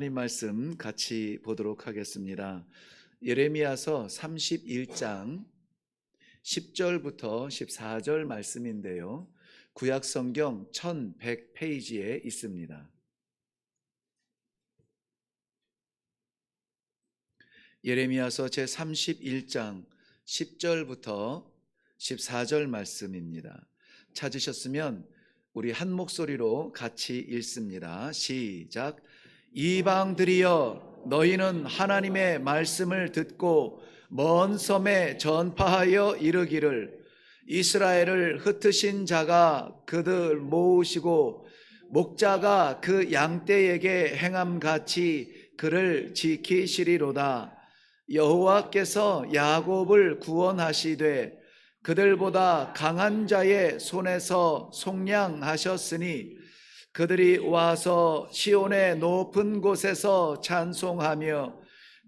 하나님 말씀 같이 보도록 하겠습니다. 예레미야서 31장 10절부터 14절 말씀인데요. 구약 성경 1100페이지에 있습니다. 예레미야서 제31장 10절부터 14절 말씀입니다. 찾으셨으면 우리 한 목소리로 같이 읽습니다. 시작. 이방들이여, 너희는 하나님의 말씀을 듣고 먼 섬에 전파하여 이르기를, 이스라엘을 흩으신 자가 그들 모으시고 목자가 그 양떼에게 행함같이 그를 지키시리로다. 여호와께서 야곱을 구원하시되 그들보다 강한 자의 손에서 속량하셨으니 그들이 와서 시온의 높은 곳에서 찬송하며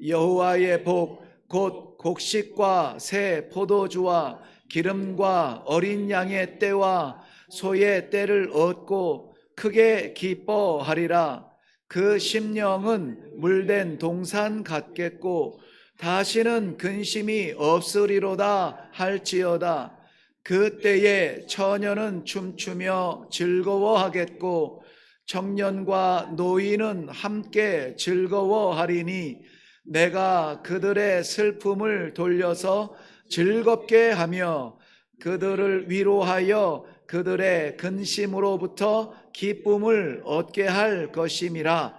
여호와의 복 곧 곡식과 새 포도주와 기름과 어린 양의 떼와 소의 떼를 얻고 크게 기뻐하리라. 그 심령은 물된 동산 같겠고 다시는 근심이 없으리로다 할지어다. 그때에 처녀는 춤추며 즐거워하겠고 청년과 노인은 함께 즐거워하리니 내가 그들의 슬픔을 돌려서 즐겁게 하며 그들을 위로하여 그들의 근심으로부터 기쁨을 얻게 할 것임이라.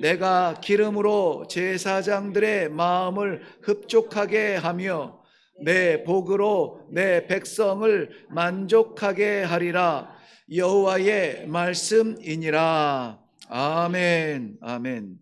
내가 기름으로 제사장들의 마음을 흡족하게 하며 내 복으로 내 백성을 만족하게 하리라. 여호와의 말씀이니라. 아멘. 아멘.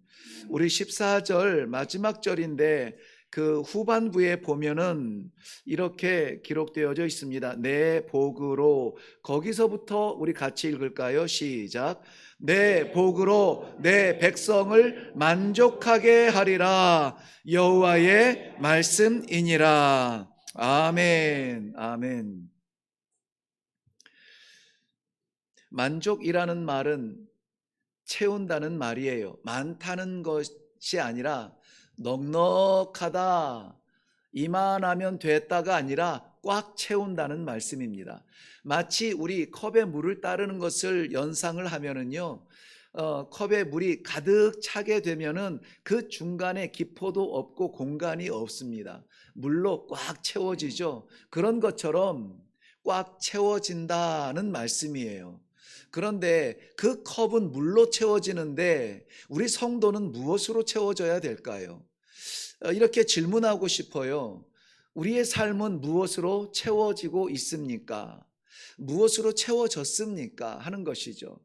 우리 14절 마지막 절인데 그 후반부에 보면은 이렇게 기록되어져 있습니다. 내 복으로. 거기서부터 우리 같이 읽을까요? 시작. 내 복으로 내 백성을 만족하게 하리라. 여호와의 말씀이니라. 아멘. 아멘. 만족이라는 말은 채운다는 말이에요. 많다는 것이 아니라 넉넉하다, 이만하면 됐다가 아니라 꽉 채운다는 말씀입니다. 마치 우리 컵에 물을 따르는 것을 연상을 하면은요, 컵에 물이 가득 차게 되면은 그 중간에 기포도 없고 공간이 없습니다. 물로 꽉 채워지죠. 그런 것처럼 꽉 채워진다는 말씀이에요. 그런데 그 컵은 물로 채워지는데 우리 성도는 무엇으로 채워져야 될까요? 이렇게 질문하고 싶어요. 우리의 삶은 무엇으로 채워지고 있습니까? 무엇으로 채워졌습니까? 하는 것이죠.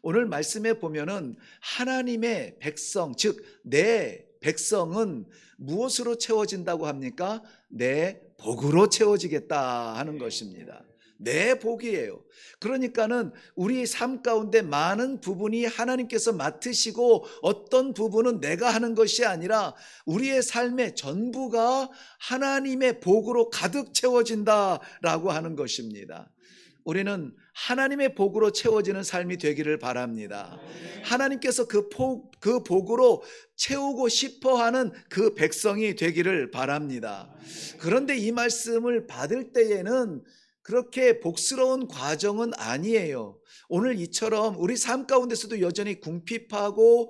오늘 말씀에 보면은 하나님의 백성, 즉 내 백성은 무엇으로 채워진다고 합니까? 내 복으로 채워지겠다 하는 것입니다. 내 복이에요. 그러니까는 우리 삶 가운데 많은 부분이 하나님께서 맡으시고 어떤 부분은 내가 하는 것이 아니라 우리의 삶의 전부가 하나님의 복으로 가득 채워진다라고 하는 것입니다. 우리는 하나님의 복으로 채워지는 삶이 되기를 바랍니다. 하나님께서 그 복으로 채우고 싶어 하는 그 백성이 되기를 바랍니다. 그런데 이 말씀을 받을 때에는 그렇게 복스러운 과정은 아니에요. 오늘 이처럼 우리 삶 가운데서도 여전히 궁핍하고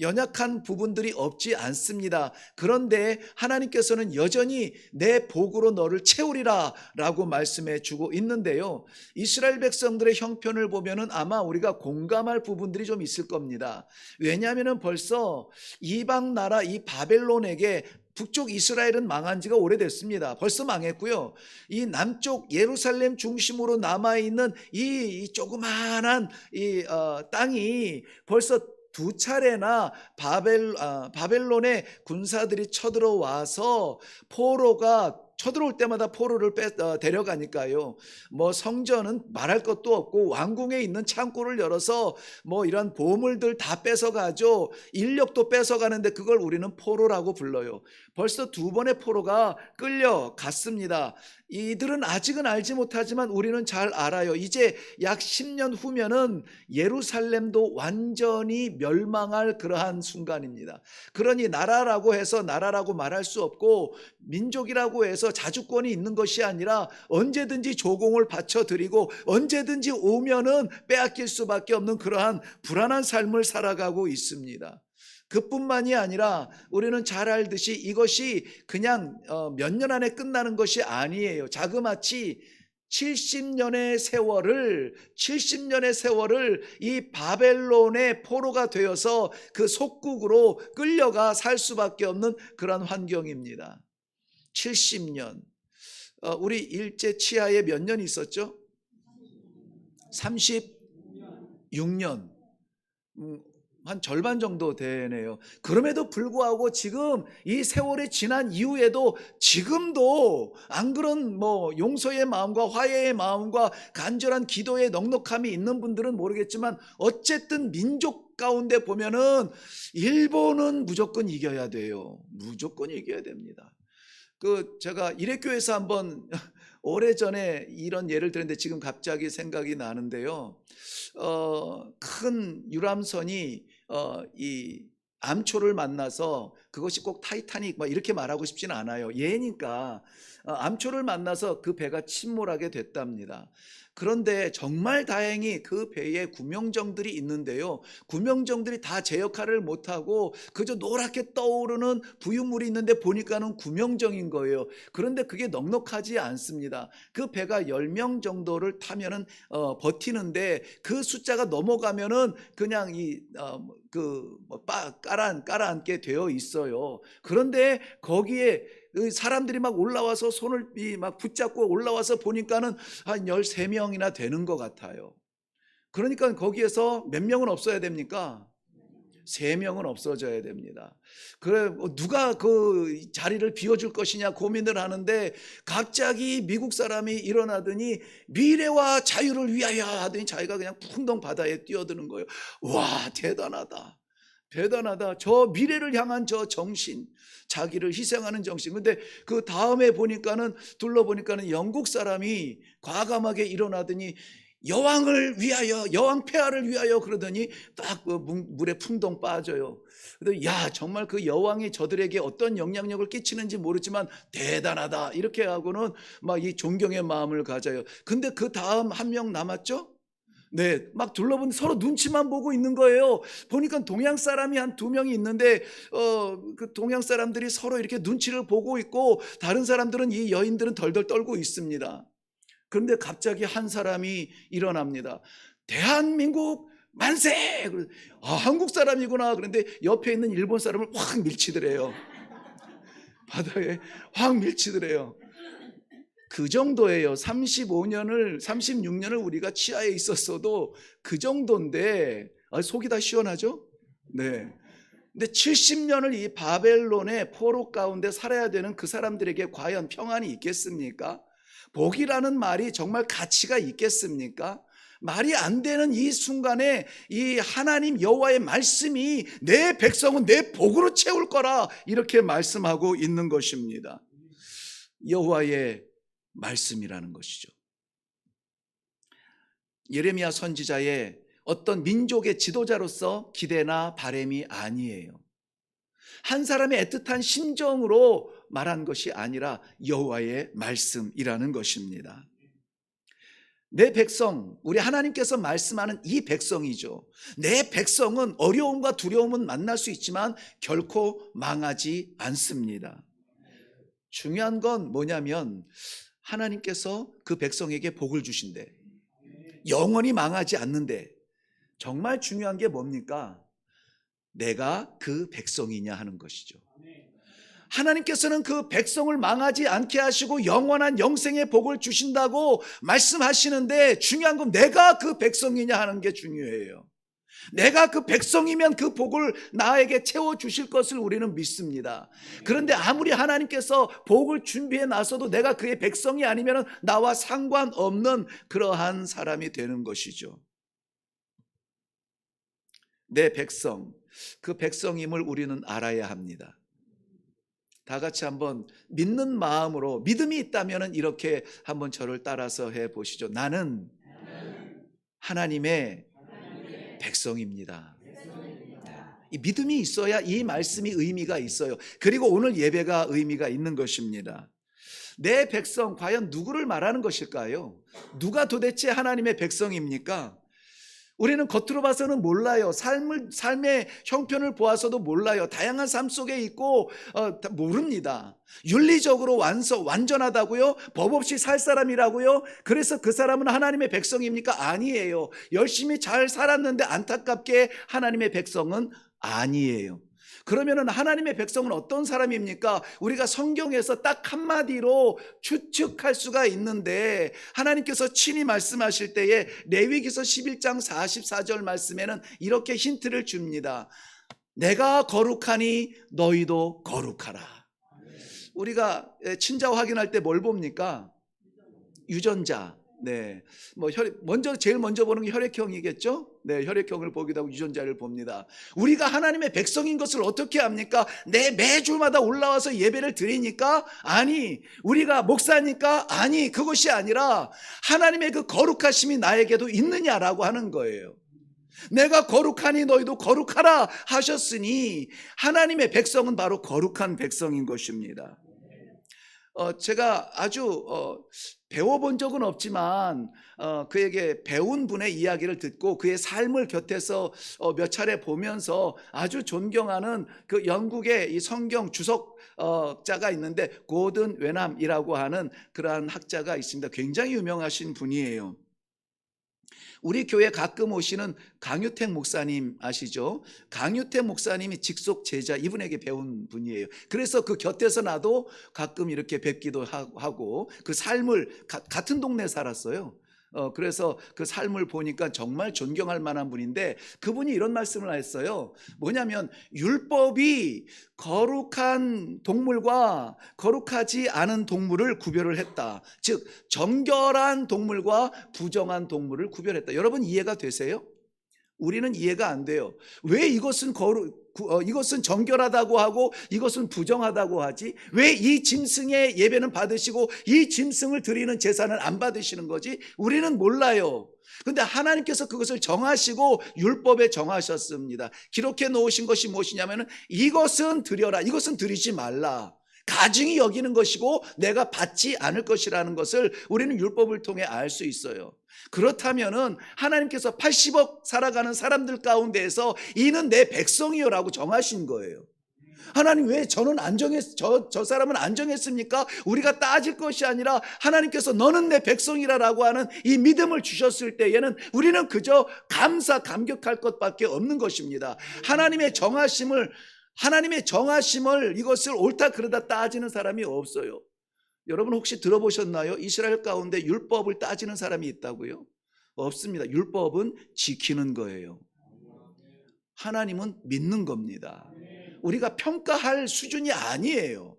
연약한 부분들이 없지 않습니다. 그런데 하나님께서는 여전히 내 복으로 너를 채우리라 라고 말씀해 주고 있는데요. 이스라엘 백성들의 형편을 보면은 아마 우리가 공감할 부분들이 좀 있을 겁니다. 왜냐하면 벌써 이방 나라 이 바벨론에게 북쪽 이스라엘은 망한 지가 오래됐습니다. 벌써 망했고요. 이 남쪽 예루살렘 중심으로 남아있는 이 조그마한 땅이 벌써 두 차례나 바벨론의 군사들이 쳐들어와서 포로가 쳐들어올 때마다 포로를 데려가니까요. 뭐 성전은 말할 것도 없고 왕궁에 있는 창고를 열어서 뭐 이런 보물들 다 뺏어가죠. 인력도 뺏어가는데 그걸 우리는 포로라고 불러요. 벌써 두 번의 포로가 끌려갔습니다. 이들은 아직은 알지 못하지만 우리는 잘 알아요. 이제 약 10년 후면은 예루살렘도 완전히 멸망할 그러한 순간입니다. 그러니 나라라고 해서 나라라고 말할 수 없고 민족이라고 해서 자주권이 있는 것이 아니라 언제든지 조공을 바쳐드리고 언제든지 오면은 빼앗길 수밖에 없는 그러한 불안한 삶을 살아가고 있습니다. 그뿐만이 아니라 우리는 잘 알듯이 이것이 그냥 몇 년 안에 끝나는 것이 아니에요. 자그마치 70년의 세월을 이 바벨론의 포로가 되어서 그 속국으로 끌려가 살 수밖에 없는 그런 환경입니다. 70년. 우리 일제 치하에 몇 년 있었죠? 36년. 한 절반 정도 되네요. 그럼에도 불구하고 지금 이 세월이 지난 이후에도 지금도 안 그런 뭐 용서의 마음과 화해의 마음과 간절한 기도의 넉넉함이 있는 분들은 모르겠지만 어쨌든 민족 가운데 보면은 일본은 무조건 이겨야 돼요. 무조건 이겨야 됩니다. 제가 일회교회에서 한번 오래전에 이런 예를 들었는데 지금 갑자기 생각이 나는데요. 큰 유람선이 이 암초를 만나서 그것이 꼭 타이타닉 막 이렇게 말하고 싶지는 않아요. 예니까 암초를 만나서 그 배가 침몰하게 됐답니다. 그런데 정말 다행히 그 배에 구명정들이 있는데요. 구명정들이 다 제 역할을 못하고 그저 노랗게 떠오르는 부유물이 있는데 보니까는 구명정인 거예요. 그런데 그게 넉넉하지 않습니다. 그 배가 10명 정도를 타면은 버티는데 그 숫자가 넘어가면은 그냥 깔아앉게 되어 있어요. 그런데 거기에 사람들이 막 올라와서 손을 막 붙잡고 올라와서 보니까는 한 13명이나 되는 것 같아요. 그러니까 거기에서 몇 명은 없어야 됩니까? 3명은 없어져야 됩니다. 그래, 누가 그 자리를 비워줄 것이냐 고민을 하는데 갑자기 미국 사람이 일어나더니 미래와 자유를 위하여 하더니 자기가 그냥 풍덩 바다에 뛰어드는 거예요. 와, 대단하다. 대단하다. 저 미래를 향한 저 정신, 자기를 희생하는 정신. 근데 그 다음에 보니까는 둘러보니까는 영국 사람이 과감하게 일어나더니 여왕을 위하여, 여왕 폐하를 위하여 그러더니 딱 그 물에 풍덩 빠져요. 그래서 야, 정말 그 여왕이 저들에게 어떤 영향력을 끼치는지 모르지만 대단하다. 이렇게 하고는 막 이 존경의 마음을 가져요. 근데 그 다음 한 명 남았죠? 네, 막 둘러보니 서로 눈치만 보고 있는 거예요. 보니까 동양 사람이 한 2명이 있는데 그 동양 사람들이 서로 이렇게 눈치를 보고 있고 다른 사람들은 이 여인들은 덜덜 떨고 있습니다. 그런데 갑자기 한 사람이 일어납니다. 대한민국 만세! 한국 사람이구나. 그런데 옆에 있는 일본 사람을 확 밀치더래요. 바다에 확 밀치더래요. 그 정도예요. 36년을 우리가 치하에 있었어도 그 정도인데 속이 다 시원하죠? 네. 근데 70년을 이 바벨론의 포로 가운데 살아야 되는 그 사람들에게 과연 평안이 있겠습니까? 복이라는 말이 정말 가치가 있겠습니까? 말이 안 되는 이 순간에 이 하나님 여호와의 말씀이 내 백성은 내 복으로 채울 거라 이렇게 말씀하고 있는 것입니다. 여호와의 말씀이라는 것이죠. 예레미야 선지자의 어떤 민족의 지도자로서 기대나 바램이 아니에요. 한 사람의 애틋한 심정으로 말한 것이 아니라 여호와의 말씀이라는 것입니다. 내 백성, 우리 하나님께서 말씀하는 이 백성이죠. 내 백성은 어려움과 두려움은 만날 수 있지만 결코 망하지 않습니다. 중요한 건 뭐냐면 하나님께서 그 백성에게 복을 주신대. 영원히 망하지 않는데 정말 중요한 게 뭡니까? 내가 그 백성이냐 하는 것이죠. 하나님께서는 그 백성을 망하지 않게 하시고 영원한 영생의 복을 주신다고 말씀하시는데 중요한 건 내가 그 백성이냐 하는 게 중요해요. 내가 그 백성이면 그 복을 나에게 채워주실 것을 우리는 믿습니다. 그런데 아무리 하나님께서 복을 준비해 놔서도 내가 그의 백성이 아니면 나와 상관없는 그러한 사람이 되는 것이죠. 내 백성, 그 백성임을 우리는 알아야 합니다. 다 같이 한번 믿는 마음으로, 믿음이 있다면 이렇게 한번 저를 따라서 해 보시죠. 나는 하나님의 백성입니다. 이 믿음이 있어야 이 말씀이 의미가 있어요. 그리고 오늘 예배가 의미가 있는 것입니다. 내 백성, 과연 누구를 말하는 것일까요? 누가 도대체 하나님의 백성입니까? 우리는 겉으로 봐서는 몰라요. 삶의 형편을 보아서도 몰라요. 다양한 삶 속에 있고 모릅니다. 윤리적으로 완전하다고요? 법 없이 살 사람이라고요? 그래서 그 사람은 하나님의 백성입니까? 아니에요. 열심히 잘 살았는데 안타깝게 하나님의 백성은 아니에요. 그러면은 하나님의 백성은 어떤 사람입니까? 우리가 성경에서 딱 한마디로 추측할 수가 있는데, 하나님께서 친히 말씀하실 때에 레위기서 11장 44절 말씀에는 이렇게 힌트를 줍니다. 내가 거룩하니 너희도 거룩하라. 우리가 친자 확인할 때 뭘 봅니까? 유전자. 네, 제일 먼저 보는 게 혈액형이겠죠? 네, 혈액형을 보기도 하고 유전자를 봅니다. 우리가 하나님의 백성인 것을 어떻게 합니까? 매주마다 올라와서 예배를 드리니까? 아니. 우리가 목사니까? 아니. 그것이 아니라 하나님의 그 거룩하심이 나에게도 있느냐라고 하는 거예요. 내가 거룩하니 너희도 거룩하라 하셨으니 하나님의 백성은 바로 거룩한 백성인 것입니다. 제가 아주 배워본 적은 없지만 그에게 배운 분의 이야기를 듣고 그의 삶을 곁에서 몇 차례 보면서 아주 존경하는 그 영국의 이 성경 주석자가 있는데 고든 웨남이라고 하는 그러한 학자가 있습니다. 굉장히 유명하신 분이에요. 우리 교회 가끔 오시는 강유택 목사님 아시죠? 강유택 목사님이 직속 제자, 이분에게 배운 분이에요. 그래서 그 곁에서 나도 가끔 이렇게 뵙기도 하고 그 삶을 같은 동네에 살았어요. 그래서 그 삶을 보니까 정말 존경할 만한 분인데, 그분이 이런 말씀을 했어요. 뭐냐면 율법이 거룩한 동물과 거룩하지 않은 동물을 구별을 했다. 즉 정결한 동물과 부정한 동물을 구별했다. 여러분 이해가 되세요? 우리는 이해가 안 돼요. 왜 이것은 이것은 정결하다고 하고 이것은 부정하다고 하지? 왜 이 짐승의 예배는 받으시고 이 짐승을 드리는 제사는 안 받으시는 거지? 우리는 몰라요. 근데 하나님께서 그것을 정하시고 율법에 정하셨습니다. 기록해 놓으신 것이 무엇이냐면 이것은 드려라, 이것은 드리지 말라. 가증히 여기는 것이고 내가 받지 않을 것이라는 것을 우리는 율법을 통해 알 수 있어요. 그렇다면은 하나님께서 80억 살아가는 사람들 가운데에서 이는 내 백성이요라고 정하신 거예요. 하나님 왜 저는 안 저 사람은 안 정했습니까? 우리가 따질 것이 아니라 하나님께서 너는 내 백성이라고 하는 이 믿음을 주셨을 때에는 우리는 그저 감격할 것밖에 없는 것입니다. 하나님의 정하심을 이것을 옳다 그르다 따지는 사람이 없어요. 여러분 혹시 들어보셨나요? 이스라엘 가운데 율법을 따지는 사람이 있다고요? 없습니다. 율법은 지키는 거예요. 하나님은 믿는 겁니다. 우리가 평가할 수준이 아니에요.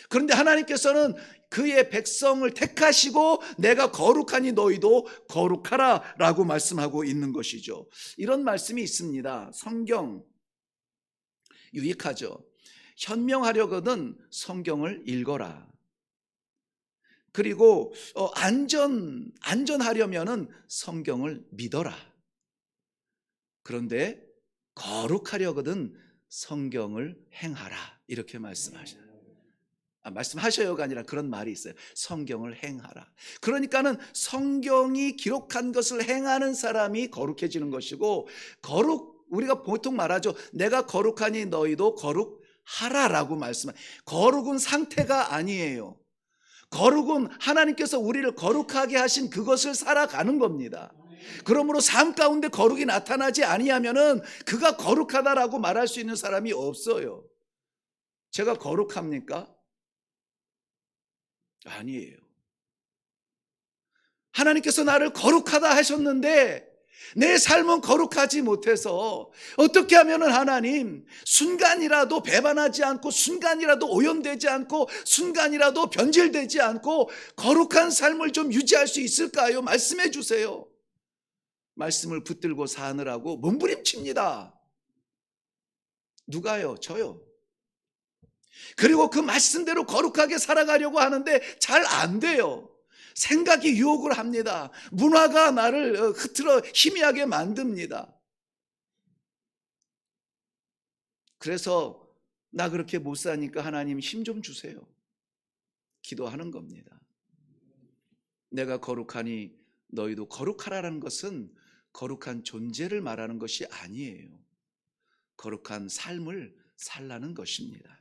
그런데 하나님께서는 그의 백성을 택하시고 내가 거룩하니 너희도 거룩하라 라고 말씀하고 있는 것이죠. 이런 말씀이 있습니다. 성경 유익하죠. 현명하려거든 성경을 읽어라. 그리고 안전하려면은 성경을 믿어라. 그런데 거룩하려거든 성경을 행하라. 이렇게 말씀하셔요. 말씀하셔요가 아니라 그런 말이 있어요. 성경을 행하라. 그러니까는 성경이 기록한 것을 행하는 사람이 거룩해지는 것이고, 우리가 보통 말하죠. 내가 거룩하니 너희도 거룩하라라고 말씀해요. 거룩은 상태가 아니에요. 거룩은 하나님께서 우리를 거룩하게 하신 그것을 살아가는 겁니다. 그러므로 삶 가운데 거룩이 나타나지 아니하면은 그가 거룩하다라고 말할 수 있는 사람이 없어요. 제가 거룩합니까? 아니에요. 하나님께서 나를 거룩하다 하셨는데 내 삶은 거룩하지 못해서 어떻게 하면 하나님 순간이라도 배반하지 않고 순간이라도 오염되지 않고 순간이라도 변질되지 않고 거룩한 삶을 좀 유지할 수 있을까요? 말씀해 주세요. 말씀을 붙들고 사느라고 몸부림칩니다. 누가요? 저요. 그리고 그 말씀대로 거룩하게 살아가려고 하는데 잘 안 돼요. 생각이 유혹을 합니다. 문화가 나를 흐트러 희미하게 만듭니다. 그래서 나 그렇게 못 사니까 하나님 힘 좀 주세요. 기도하는 겁니다. 내가 거룩하니 너희도 거룩하라는 것은 거룩한 존재를 말하는 것이 아니에요. 거룩한 삶을 살라는 것입니다.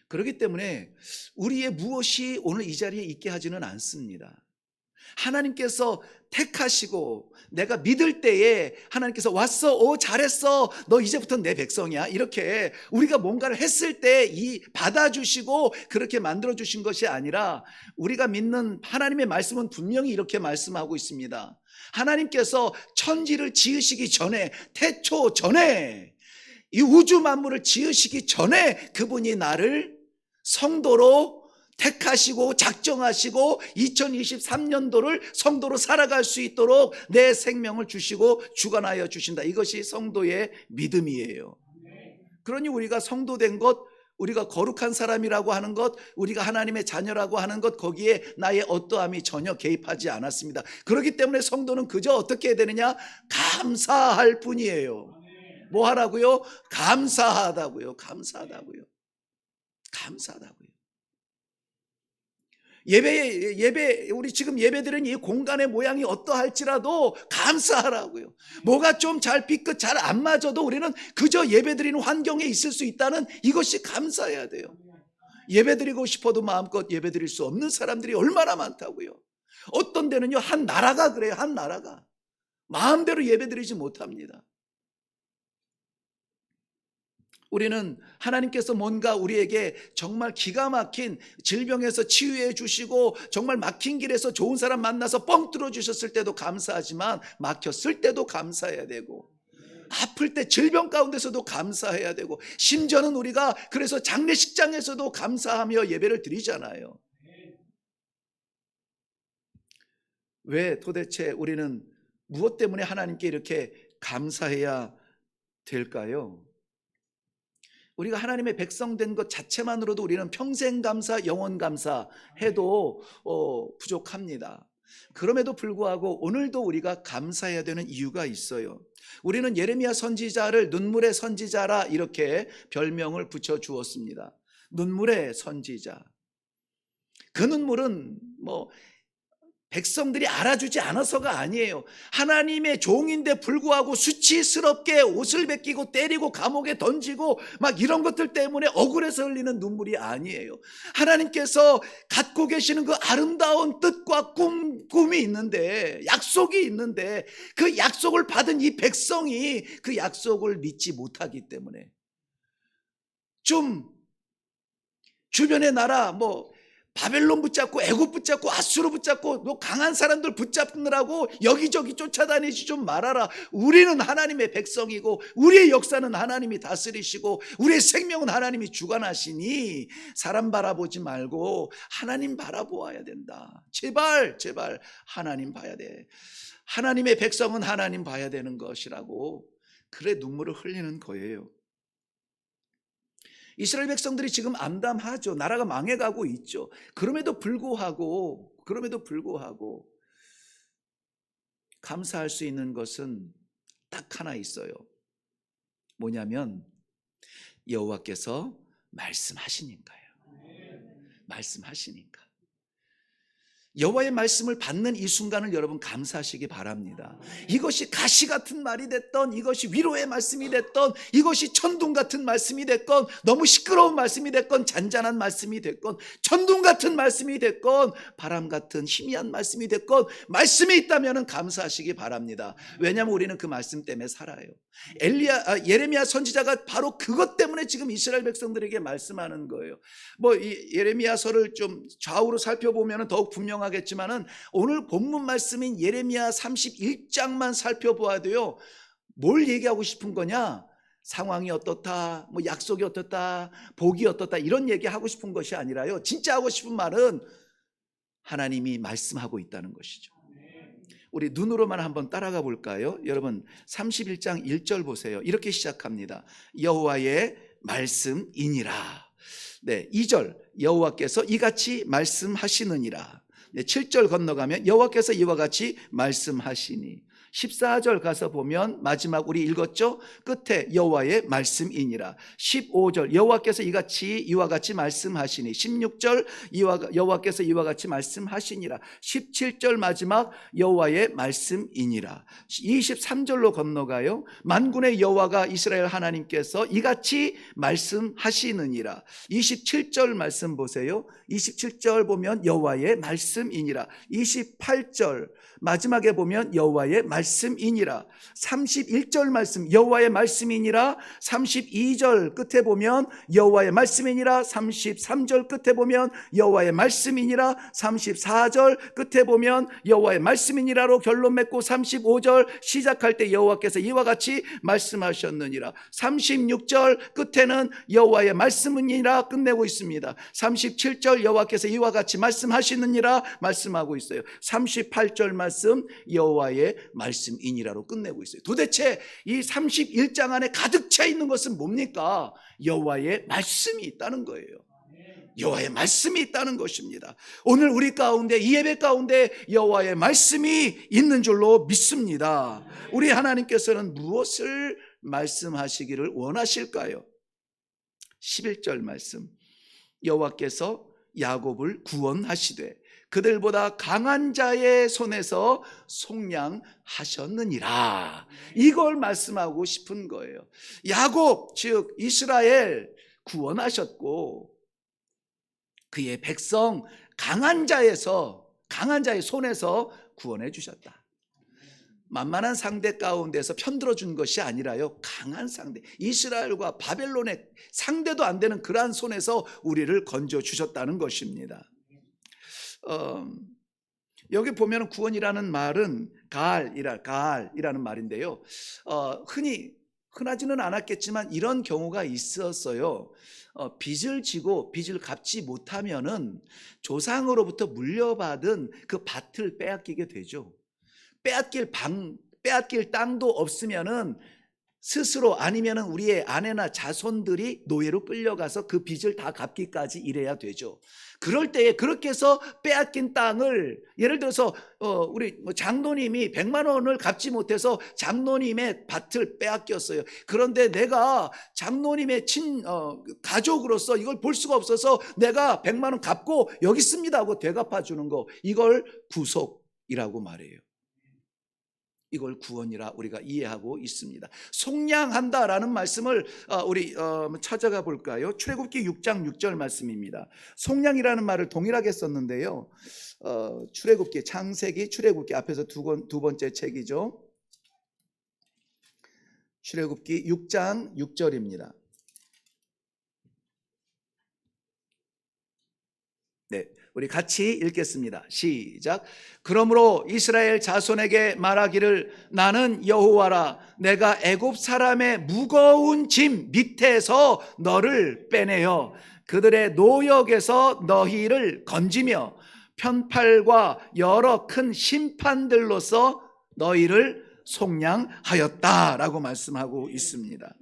그렇기 때문에 우리의 무엇이 오늘 이 자리에 있게 하지는 않습니다. 하나님께서 택하시고 내가 믿을 때에 하나님께서 왔어, 오 잘했어, 너 이제부터 내 백성이야, 이렇게 우리가 뭔가를 했을 때 이 받아주시고 그렇게 만들어주신 것이 아니라 우리가 믿는 하나님의 말씀은 분명히 이렇게 말씀하고 있습니다. 하나님께서 천지를 지으시기 전에, 태초 전에, 이 우주 만물을 지으시기 전에 그분이 나를 성도로 택하시고 작정하시고 2023년도를 성도로 살아갈 수 있도록 내 생명을 주시고 주관하여 주신다. 이것이 성도의 믿음이에요. 그러니 우리가 성도된 것, 우리가 거룩한 사람이라고 하는 것, 우리가 하나님의 자녀라고 하는 것, 거기에 나의 어떠함이 전혀 개입하지 않았습니다. 그렇기 때문에 성도는 그저 어떻게 해야 되느냐? 감사할 뿐이에요. 뭐 하라고요? 감사하다고요. 감사하다고요. 감사하다고요. 우리 지금 예배드리는 이 공간의 모양이 어떠할지라도 감사하라고요. 뭐가 좀 잘 삐끗 잘 안 맞아도 우리는 그저 예배드리는 환경에 있을 수 있다는 이것이 감사해야 돼요. 예배드리고 싶어도 마음껏 예배드릴 수 없는 사람들이 얼마나 많다고요. 어떤 데는요, 한 나라가 그래요. 한 나라가 마음대로 예배드리지 못합니다. 우리는 하나님께서 뭔가 우리에게 정말 기가 막힌 질병에서 치유해 주시고 정말 막힌 길에서 좋은 사람 만나서 뻥 뚫어 주셨을 때도 감사하지만 막혔을 때도 감사해야 되고 아플 때 질병 가운데서도 감사해야 되고 심지어는 우리가 그래서 장례식장에서도 감사하며 예배를 드리잖아요. 왜 도대체 우리는 무엇 때문에 하나님께 이렇게 감사해야 될까요? 우리가 하나님의 백성 된 것 자체만으로도 우리는 평생 감사, 영원 감사 해도 부족합니다. 그럼에도 불구하고 오늘도 우리가 감사해야 되는 이유가 있어요. 우리는 예레미야 선지자를 눈물의 선지자라 이렇게 별명을 붙여 주었습니다. 눈물의 선지자. 그 눈물은 백성들이 알아주지 않아서가 아니에요. 하나님의 종인데 불구하고 수치스럽게 옷을 벗기고 때리고 감옥에 던지고 막 이런 것들 때문에 억울해서 흘리는 눈물이 아니에요. 하나님께서 갖고 계시는 그 아름다운 뜻과 꿈이 있는데, 약속이 있는데 그 약속을 받은 이 백성이 그 약속을 믿지 못하기 때문에 좀 주변의 나라 바벨론 붙잡고 애굽 붙잡고 아수르 붙잡고 강한 사람들 붙잡느라고 여기저기 쫓아다니지 좀 말아라. 우리는 하나님의 백성이고 우리의 역사는 하나님이 다스리시고 우리의 생명은 하나님이 주관하시니 사람 바라보지 말고 하나님 바라보아야 된다. 제발 하나님 봐야 돼. 하나님의 백성은 하나님 봐야 되는 것이라고 그래 눈물을 흘리는 거예요. 이스라엘 백성들이 지금 암담하죠. 나라가 망해가고 있죠. 그럼에도 불구하고 감사할 수 있는 것은 딱 하나 있어요. 뭐냐면 여호와께서 말씀하시니까요. 말씀하시니까. 여호와의 말씀을 받는 이 순간을 여러분 감사하시기 바랍니다. 이것이 가시 같은 말이 됐던, 이것이 위로의 말씀이 됐던, 이것이 천둥 같은 말씀이 됐건, 너무 시끄러운 말씀이 됐건, 잔잔한 말씀이 됐건, 천둥 같은 말씀이 됐건, 바람 같은 희미한 말씀이 됐건, 말씀이 있다면 감사하시기 바랍니다. 왜냐하면 우리는 그 말씀 때문에 살아요. 예레미야 선지자가 바로 그것 때문에 지금 이스라엘 백성들에게 말씀하는 거예요. 이 예레미야서를 좀 좌우로 살펴보면 더욱 분명하게 분명하겠지만은 오늘 본문 말씀인 예레미야 31장만 살펴보아도요, 뭘 얘기하고 싶은 거냐? 상황이 어떻다, 뭐 약속이 어떻다, 복이 어떻다, 이런 얘기하고 싶은 것이 아니라요, 진짜 하고 싶은 말은 하나님이 말씀하고 있다는 것이죠. 우리 눈으로만 한번 따라가 볼까요? 여러분 31장 1절 보세요. 이렇게 시작합니다. 여호와의 말씀이니라. 네, 2절 여호와께서 이같이 말씀하시느니라. 네, 7절 건너가면 여호와께서 이와 같이 말씀하시니. 14절 가서 보면 마지막 우리 읽었죠? 끝에 여호와의 말씀이니라. 15절 여호와께서 이와 같이 말씀하시니. 16절 여호와께서 이와 같이 말씀하시니라. 17절 마지막 여호와의 말씀이니라. 23절로 건너가요. 만군의 여호와가 이스라엘 하나님께서 이같이 말씀하시느니라. 27절 말씀 보세요. 27절 보면 여호와의 말씀이니라. 28절 마지막에 보면 여호와의 말씀이니라. 31절 말씀 여호와의 말씀이니라. 32절 끝에 보면 여호와의 말씀이니라. 33절 끝에 보면 여호와의 말씀이니라. 34절 끝에 보면 여호와의 말씀이니라로 결론 맺고 35절 시작할 때 여호와께서 이와 같이 말씀하셨느니라. 36절 끝에는 여호와의 말씀이니라 끝내고 있습니다. 37절 여호와께서 이와 같이 말씀하시느니라 말씀하고 있어요. 38절 말씀 여호와의 말씀이니라로 끝내고 있어요. 도대체 이 31장 안에 가득 차 있는 것은 뭡니까? 여호와의 말씀이 있다는 거예요. 여호와의 말씀이 있다는 것입니다. 오늘 우리 가운데 이 예배 가운데 여호와의 말씀이 있는 줄로 믿습니다. 우리 하나님께서는 무엇을 말씀하시기를 원하실까요? 11절 말씀 여호와께서 야곱을 구원하시되 그들보다 강한 자의 손에서 속량하셨느니라. 이걸 말씀하고 싶은 거예요. 야곱 즉 이스라엘 구원하셨고 그의 백성 강한 자의 손에서 구원해 주셨다. 만만한 상대 가운데서 편들어 준 것이 아니라요, 강한 상대, 이스라엘과 바벨론의 상대도 안 되는 그러한 손에서 우리를 건져 주셨다는 것입니다. 여기 보면 구원이라는 말은 가알이라는 말인데요, 흔하지는 않았겠지만 이런 경우가 있었어요. 빚을 지고 빚을 갚지 못하면은 조상으로부터 물려받은 그 밭을 빼앗기게 되죠. 빼앗길 땅도 없으면은 스스로 아니면은 우리의 아내나 자손들이 노예로 끌려가서 그 빚을 다 갚기까지 일해야 되죠. 그럴 때에 그렇게 해서 빼앗긴 땅을 예를 들어서 우리 장로님이 100만 원을 갚지 못해서 장로님의 밭을 빼앗겼어요. 그런데 내가 장로님의 가족으로서 이걸 볼 수가 없어서 내가 100만 원 갚고 여기 있습니다 하고 되갚아 주는 거, 이걸 구속이라고 말해요. 이걸 구원이라 우리가 이해하고 있습니다. 속량한다라는 말씀을 우리 찾아가 볼까요? 출애굽기 6장 6절 말씀입니다. 속량이라는 말을 동일하게 썼는데요, 출애굽기 출애굽기 앞에서 두 번째 책이죠. 출애굽기 6장 6절입니다. 네, 우리 같이 읽겠습니다. 시작. 그러므로 이스라엘 자손에게 말하기를 나는 여호와라. 내가 애굽 사람의 무거운 짐 밑에서 너를 빼내어 그들의 노역에서 너희를 건지며 편팔과 여러 큰 심판들로서 너희를 속량하였다라고 말씀하고 있습니다.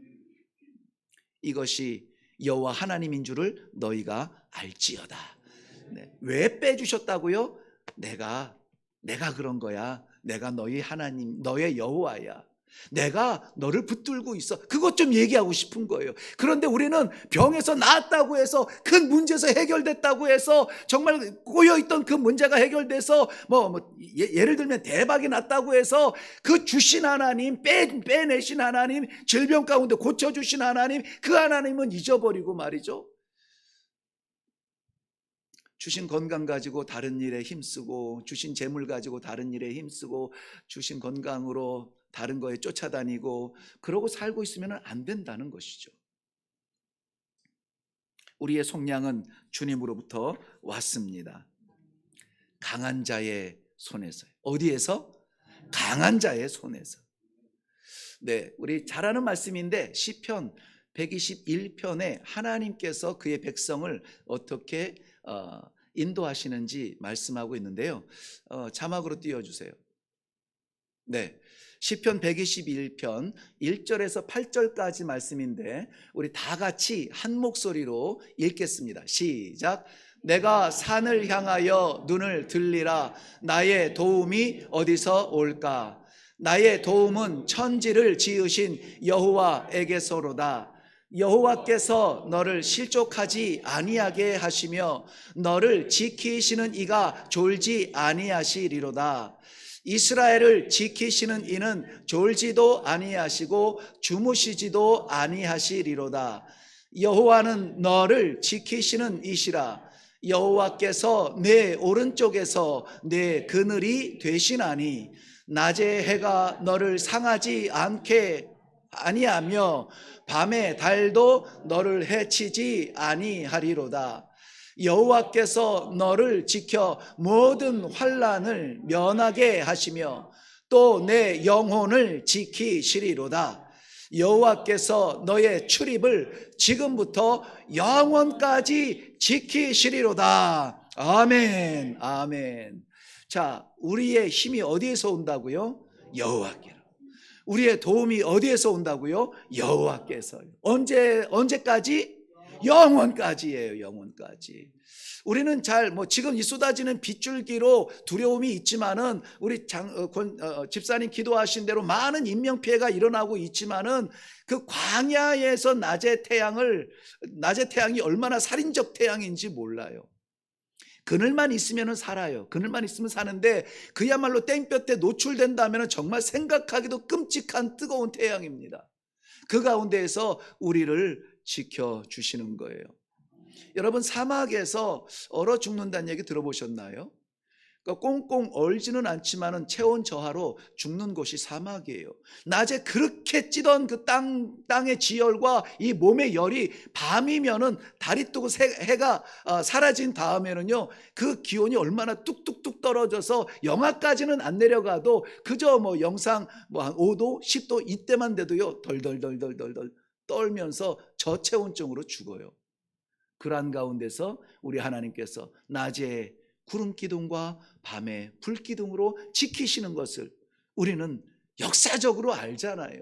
이것이 여호와 하나님인 줄을 너희가 알지어다. 네. 왜 빼주셨다고요? 내가 그런 거야. 내가 너희 하나님, 너의 여호와야. 내가 너를 붙들고 있어. 그것 좀 얘기하고 싶은 거예요. 그런데 우리는 병에서 나았다고 해서, 큰 문제에서 해결됐다고 해서, 정말 꼬여있던 그 문제가 해결돼서 예를 들면 대박이 났다고 해서 그 주신 하나님, 빼내신 하나님, 질병 가운데 고쳐주신 하나님, 그 하나님은 잊어버리고 말이죠, 주신 건강 가지고 다른 일에 힘쓰고, 주신 재물 가지고 다른 일에 힘쓰고, 주신 건강으로 다른 거에 쫓아다니고, 그러고 살고 있으면 안 된다는 것이죠. 우리의 속량은 주님으로부터 왔습니다. 강한 자의 손에서. 어디에서? 강한 자의 손에서. 네, 우리 잘 아는 말씀인데 시편 121편에 하나님께서 그의 백성을 어떻게 인도하시는지 말씀하고 있는데요. 자막으로 띄워주세요. 네, 시편 121편 1절에서 8절까지 말씀인데 우리 다 같이 한 목소리로 읽겠습니다. 시작. 내가 산을 향하여 눈을 들리라. 나의 도움이 어디서 올까? 나의 도움은 천지를 지으신 여호와에게서로다. 여호와께서 너를 실족하지 아니하게 하시며 너를 지키시는 이가 졸지 아니하시리로다. 이스라엘을 지키시는 이는 졸지도 아니하시고 주무시지도 아니하시리로다. 여호와는 너를 지키시는 이시라. 여호와께서 내 오른쪽에서 내 그늘이 되시나니 낮에 해가 너를 상하지 않게 아니하며 밤에 달도 너를 해치지 아니하리로다. 여호와께서 너를 지켜 모든 환난을 면하게 하시며 또 내 영혼을 지키시리로다. 여호와께서 너의 출입을 지금부터 영원까지 지키시리로다. 아멘, 아멘. 자, 우리의 힘이 어디에서 온다고요? 여호와께로. 우리의 도움이 어디에서 온다고요? 여호와께서. 언제까지? 영원까지예요. 영원까지. 우리는 지금 이 쏟아지는 빗줄기로 두려움이 있지만은 우리 집사님 기도하신 대로 많은 인명피해가 일어나고 있지만은 그 광야에서 낮의 태양이 얼마나 살인적 태양인지 몰라요. 그늘만 있으면 살아요. 그늘만 있으면 사는데 그야말로 땡볕에 노출된다면 정말 생각하기도 끔찍한 뜨거운 태양입니다. 그 가운데에서 우리를 지켜주시는 거예요. 여러분, 사막에서 얼어 죽는다는 얘기 들어보셨나요? 그러니까 꽁꽁 얼지는 않지만 체온 저하로 죽는 곳이 사막이에요. 낮에 그렇게 찌던 그 땅의 지열과 이 몸의 열이 밤이면은 달이 뜨고 해가 사라진 다음에는요, 그 기온이 얼마나 뚝뚝뚝 떨어져서 영하까지는 안 내려가도 그저 영상 한 5도, 10도 이때만 돼도요, 덜덜덜덜덜 떨면서 저체온증으로 죽어요. 그러한 가운데서 우리 하나님께서 낮에 구름 기둥과 밤에 불 기둥으로 지키시는 것을 우리는 역사적으로 알잖아요.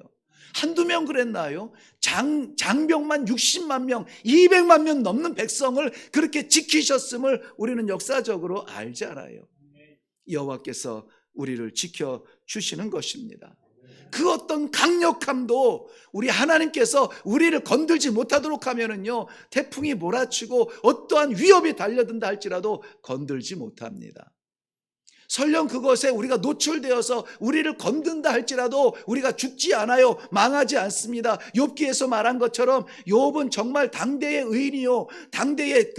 한두 명 그랬나요? 장병만 60만 명, 200만 명 넘는 백성을 그렇게 지키셨음을 우리는 역사적으로 알잖아요. 여호와께서 우리를 지켜주시는 것입니다. 그 어떤 강력함도 우리 하나님께서 우리를 건들지 못하도록 하면은요, 태풍이 몰아치고 어떠한 위협이 달려든다 할지라도 건들지 못합니다. 설령 그것에 우리가 노출되어서 우리를 건든다 할지라도 우리가 죽지 않아요. 망하지 않습니다. 욥기에서 말한 것처럼 욥은 정말 당대의 의인이요, 당대의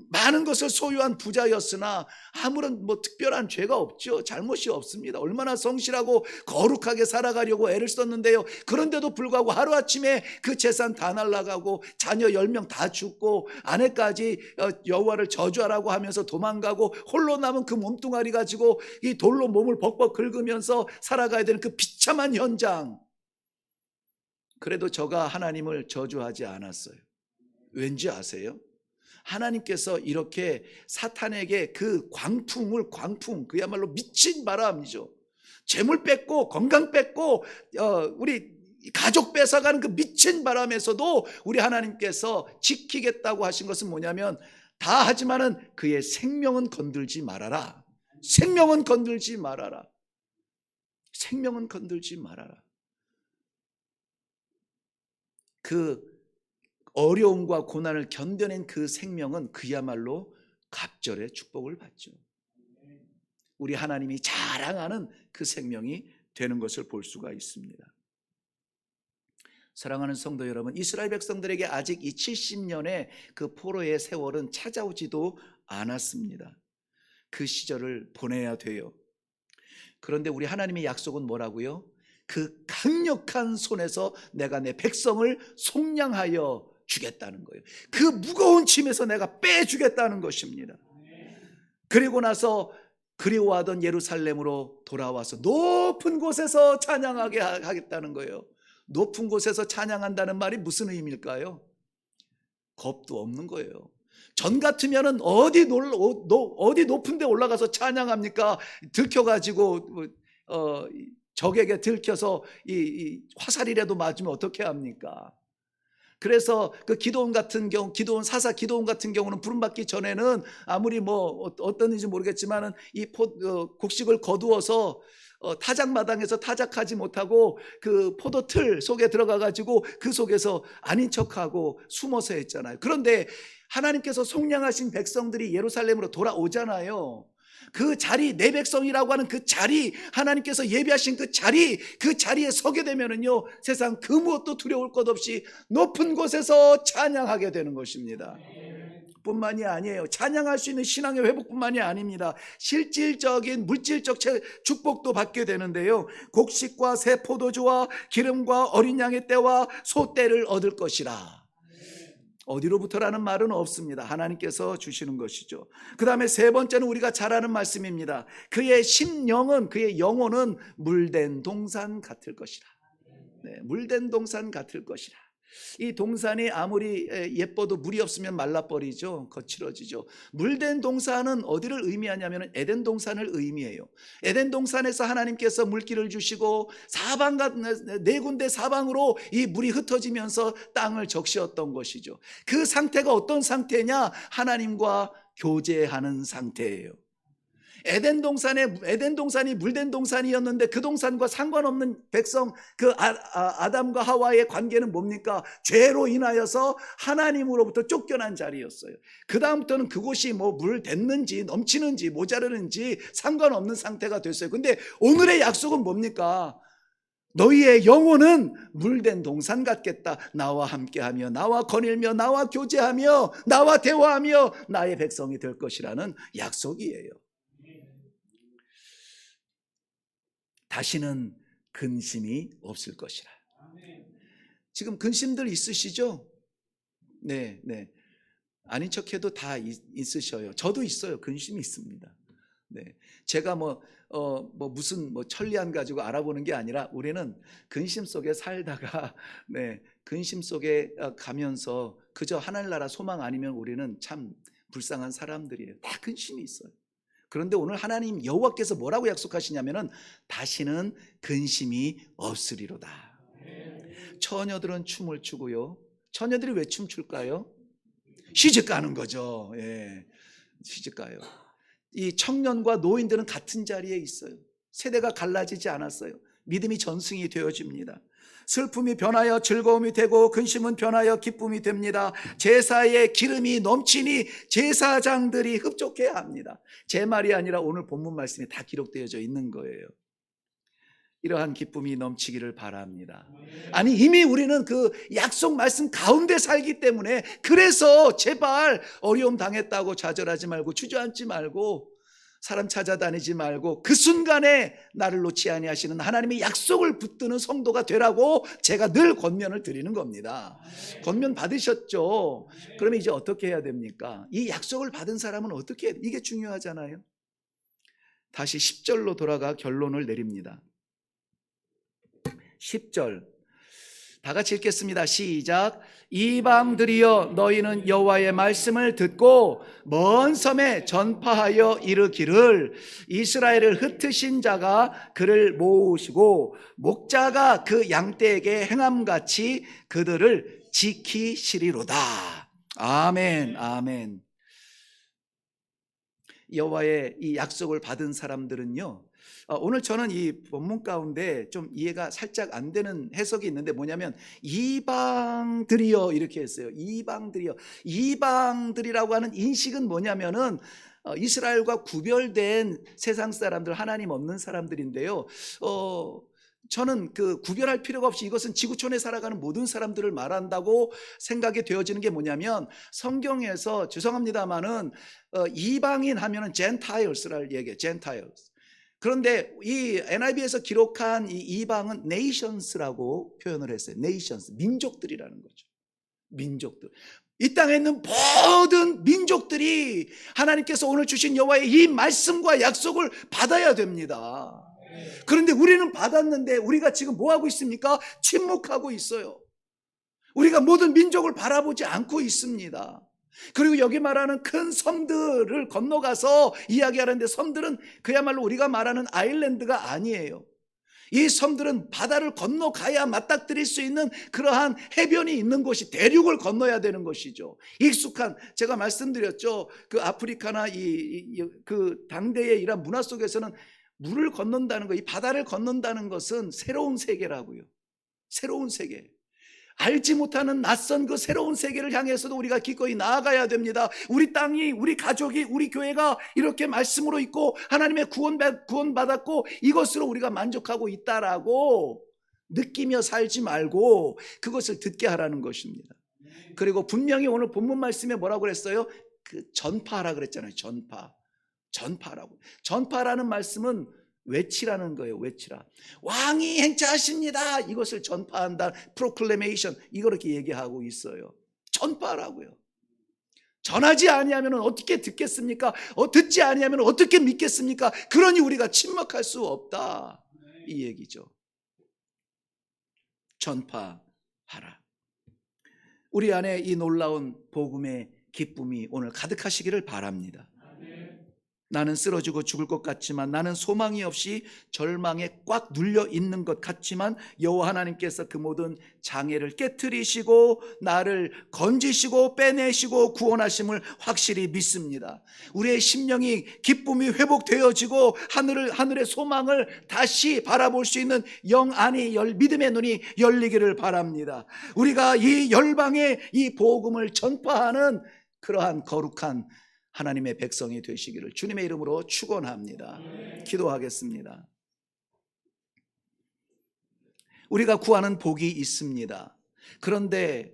많은 것을 소유한 부자였으나 아무런 특별한 죄가 없죠. 잘못이 없습니다. 얼마나 성실하고 거룩하게 살아가려고 애를 썼는데요. 그런데도 불구하고 하루아침에 그 재산 다 날아가고 자녀 10명 다 죽고 아내까지 여호와를 저주하라고 하면서 도망가고 홀로 남은 그 몸뚱아리가 가지고 이 돌로 몸을 벅벅 긁으면서 살아가야 되는 그 비참한 현장. 그래도 저가 하나님을 저주하지 않았어요. 왠지 아세요? 하나님께서 이렇게 사탄에게 그 광풍, 그야말로 미친 바람이죠. 재물 뺏고 건강 뺏고 우리 가족 뺏어가는 그 미친 바람에서도 우리 하나님께서 지키겠다고 하신 것은 뭐냐면, 다 하지만은 그의 생명은 건들지 말아라. 생명은 건들지 말아라. 생명은 건들지 말아라. 그 어려움과 고난을 견뎌낸 그 생명은 그야말로 갑절의 축복을 받죠. 우리 하나님이 자랑하는 그 생명이 되는 것을 볼 수가 있습니다. 사랑하는 성도 여러분, 이스라엘 백성들에게 아직 이 70년의 그 포로의 세월은 찾아오지도 않았습니다. 그 시절을 보내야 돼요. 그런데 우리 하나님의 약속은 뭐라고요? 그 강력한 손에서 내가 내 백성을 속량하여 주겠다는 거예요. 그 무거운 짐에서 내가 빼주겠다는 것입니다. 그리고 나서 그리워하던 예루살렘으로 돌아와서 높은 곳에서 찬양하게 하겠다는 거예요. 높은 곳에서 찬양한다는 말이 무슨 의미일까요? 겁도 없는 거예요. 전 같으면은 어디 높은 데 올라가서 찬양합니까? 들켜가지고 적에게 들켜서 이 화살이라도 맞으면 어떻게 합니까? 그래서 그 기도원 같은 경우, 사사 기도원 같은 경우는 부름받기 전에는 아무리 뭐 어떤지 모르겠지만은 이 곡식을 거두어서 타작마당에서 타작하지 못하고 그 포도틀 속에 들어가 가지고 그 속에서 아닌 척하고 숨어서 했잖아요. 그런데 하나님께서 속량하신 백성들이 예루살렘으로 돌아오잖아요. 그 자리, 내 백성이라고 하는 그 자리, 하나님께서 예비하신 그 자리에 서게 되면은요, 세상 그 무엇도 두려울 것 없이 높은 곳에서 찬양하게 되는 것입니다. 뿐만이 아니에요. 찬양할 수 있는 신앙의 회복뿐만이 아닙니다. 실질적인 물질적 축복도 받게 되는데요, 곡식과 새 포도주와 기름과 어린 양의 떼와 소 떼를 얻을 것이라. 어디로부터라는 말은 없습니다. 하나님께서 주시는 것이죠. 그 다음에 세 번째는 우리가 잘 아는 말씀입니다. 그의 심령은, 그의 영혼은 물된 동산 같을 것이라. 네, 물된 동산 같을 것이라. 이 동산이 아무리 예뻐도 물이 없으면 말라버리죠. 거칠어지죠. 물된 동산은 어디를 의미하냐면 에덴 동산을 의미해요. 에덴 동산에서 하나님께서 물길을 주시고 네 군데 사방으로 이 물이 흩어지면서 땅을 적시었던 것이죠. 그 상태가 어떤 상태냐? 하나님과 교제하는 상태예요. 에덴 동산이 물된 동산이었는데 그 동산과 상관없는 백성, 그 아담과 하와의 관계는 뭡니까? 죄로 인하여서 하나님으로부터 쫓겨난 자리였어요. 그 다음부터는 그곳이 뭐 물 됐는지 넘치는지 모자르는지 상관없는 상태가 됐어요. 근데 오늘의 약속은 뭡니까? 너희의 영혼은 물된 동산 같겠다. 나와 함께하며 나와 거닐며 나와 교제하며 나와 대화하며 나의 백성이 될 것이라는 약속이에요. 다시는 근심이 없을 것이라. 지금 근심들 있으시죠? 네. 아닌 척해도 다 있으셔요. 저도 있어요. 근심이 있습니다. 네. 제가 무슨 천리안 가지고 알아보는 게 아니라 우리는 근심 속에 살다가 네, 근심 속에 가면서 그저 하늘나라 소망 아니면 우리는 참 불쌍한 사람들이에요. 다 근심이 있어요. 그런데 오늘 하나님 여호와께서 뭐라고 약속하시냐면은 다시는 근심이 없으리로다. 처녀들은 춤을 추고요. 처녀들이 왜 춤출까요? 시집 가는 거죠. 예, 시집 가요. 이 청년과 노인들은 같은 자리에 있어요. 세대가 갈라지지 않았어요. 믿음이 전승이 되어집니다. 슬픔이 변하여 즐거움이 되고 근심은 변하여 기쁨이 됩니다. 제사에 기름이 넘치니 제사장들이 흡족해야 합니다. 제 말이 아니라 오늘 본문 말씀에 다 기록되어져 있는 거예요. 이러한 기쁨이 넘치기를 바랍니다. 아니, 이미 우리는 그 약속 말씀 가운데 살기 때문에, 그래서 제발 어려움 당했다고 좌절하지 말고 주저앉지 말고 사람 찾아다니지 말고 그 순간에 나를 놓지 아니하시는 하나님의 약속을 붙드는 성도가 되라고 제가 늘 권면을 드리는 겁니다. 권면 받으셨죠? 그러면 이제 어떻게 해야 됩니까? 이 약속을 받은 사람은 어떻게 해야 돼요? 이게 중요하잖아요. 다시 10절로 돌아가 결론을 내립니다. 10절 다 같이 읽겠습니다. 시작. 이방들이여 너희는 여호와의 말씀을 듣고 먼 섬에 전파하여 이르기를 이스라엘을 흩으신 자가 그를 모으시고 목자가 그 양떼에게 행함같이 그들을 지키시리로다. 아멘. 아멘. 여호와의 이 약속을 받은 사람들은요, 오늘 저는 이 본문 가운데 좀 이해가 살짝 안 되는 해석이 있는데 뭐냐면 이방들이여 이렇게 했어요. 이방들이라고 하는 인식은 뭐냐면은 이스라엘과 구별된 세상 사람들, 하나님 없는 사람들인데요. 저는 그 구별할 필요가 없이 이것은 지구촌에 살아가는 모든 사람들을 말한다고 생각이 되어지는 게 뭐냐면, 성경에서 죄송합니다마는 이방인 하면은 Gentiles를 얘기해요. Gentiles. 그런데 이 NIV에서 기록한 이 이방은 nations라고 표현을 했어요. nations, 민족들이라는 거죠. 민족들, 이 땅에 있는 모든 민족들이 하나님께서 오늘 주신 여호와의 이 말씀과 약속을 받아야 됩니다. 그런데 우리는 받았는데 우리가 지금 뭐 하고 있습니까? 침묵하고 있어요. 우리가 모든 민족을 바라보지 않고 있습니다. 그리고 여기 말하는 큰 섬들을 건너가서 이야기하는데, 섬들은 그야말로 우리가 말하는 아일랜드가 아니에요. 이 섬들은 바다를 건너가야 맞닥뜨릴 수 있는 그러한 해변이 있는 곳이, 대륙을 건너야 되는 것이죠. 익숙한, 제가 말씀드렸죠. 그 아프리카나 그 당대의 이런 문화 속에서는 물을 건넌다는 것, 이 바다를 건넌다는 것은 새로운 세계라고요. 새로운 세계. 알지 못하는 낯선 그 새로운 세계를 향해서도 우리가 기꺼이 나아가야 됩니다. 우리 땅이, 우리 가족이, 우리 교회가 이렇게 말씀으로 있고 하나님의 구원받았고 이것으로 우리가 만족하고 있다라고 느끼며 살지 말고 그것을 듣게 하라는 것입니다. 그리고 분명히 오늘 본문 말씀에 뭐라고 그랬어요? 그 전파하라 그랬잖아요. 전파라고. 전파라는 말씀은 외치라는 거예요. 외치라. 왕이 행차하십니다. 이것을 전파한다. proclamation. 이렇게 얘기하고 있어요. 전파라고요. 전하지 아니하면 어떻게 듣겠습니까? 듣지 아니하면 어떻게 믿겠습니까? 그러니 우리가 침묵할 수 없다. 이 얘기죠. 전파하라. 우리 안에 이 놀라운 복음의 기쁨이 오늘 가득하시기를 바랍니다. 나는 쓰러지고 죽을 것 같지만, 나는 소망이 없이 절망에 꽉 눌려 있는 것 같지만 여호와 하나님께서 그 모든 장애를 깨트리시고 나를 건지시고 빼내시고 구원하심을 확실히 믿습니다. 우리의 심령이 기쁨이 회복되어지고 하늘의 소망을 다시 바라볼 수 있는 영 안이 믿음의 눈이 열리기를 바랍니다. 우리가 이 열방의 이 복음을 전파하는 그러한 거룩한 하나님의 백성이 되시기를 주님의 이름으로 축원합니다. 기도하겠습니다. 우리가 구하는 복이 있습니다. 그런데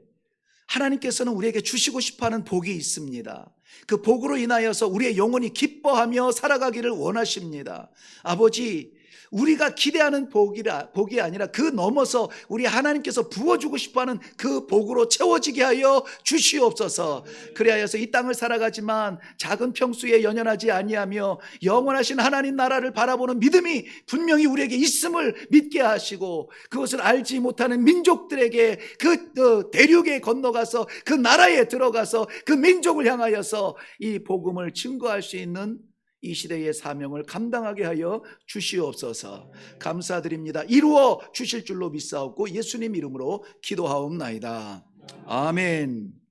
하나님께서는 우리에게 주시고 싶어하는 복이 있습니다. 그 복으로 인하여서 우리의 영혼이 기뻐하며 살아가기를 원하십니다. 아버지, 우리가 기대하는 복이 아니라 그 넘어서 우리 하나님께서 부어주고 싶어하는 그 복으로 채워지게 하여 주시옵소서. 그리하여서 이 땅을 살아가지만 작은 평수에 연연하지 아니하며 영원하신 하나님 나라를 바라보는 믿음이 분명히 우리에게 있음을 믿게 하시고, 그것을 알지 못하는 민족들에게 그 대륙에 건너가서 그 나라에 들어가서 그 민족을 향하여서 이 복음을 증거할 수 있는 이 시대의 사명을 감당하게 하여 주시옵소서. 감사드립니다. 이루어 주실 줄로 믿사옵고 예수님 이름으로 기도하옵나이다. 아멘.